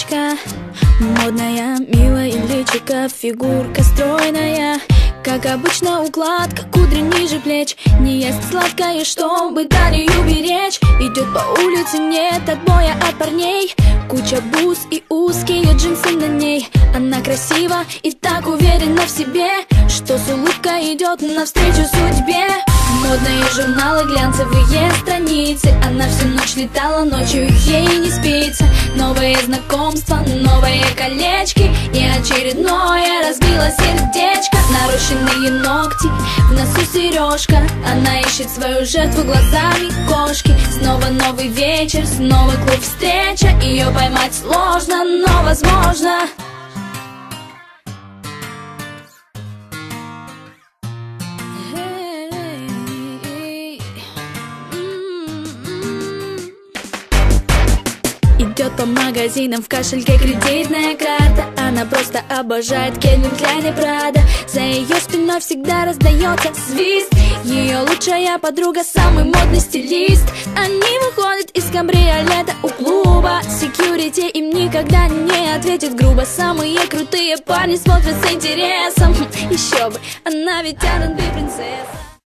девочка. Модная, милая личико, фигурка стройная. Как обычно укладка, кудри ниже плеч. Не ест сладкое, чтобы талию беречь. Идет по улице, нет отбоя от парней. Куча бус и узкие джинсы на ней. Она красива и так уверена в себе, что с улыбкой идет навстречу судьбе. Модные журналы, глянцевые страницы. Она всю ночь летала, ночью ей не спится. Новые знакомства, новые колечки. И очередное разбило сердечко. Нарощенные ногти, в носу сережка. Она ищет свою жертву глазами кошки. Снова новый вечер, снова клуб встреча. Ее поймать сложно, но возможно. Идет по магазинам, в кошельке кредитная карта. Она просто обожает Кельвин Кляйн и Прада. За ее спиной всегда раздается свист. Ее лучшая подруга, самый модный стилист. Они выходят из кабриолета у клуба. Секьюрити им никогда не ответит грубо. Самые крутые парни смотрят с интересом. Еще бы, она ведь R&B принцесса.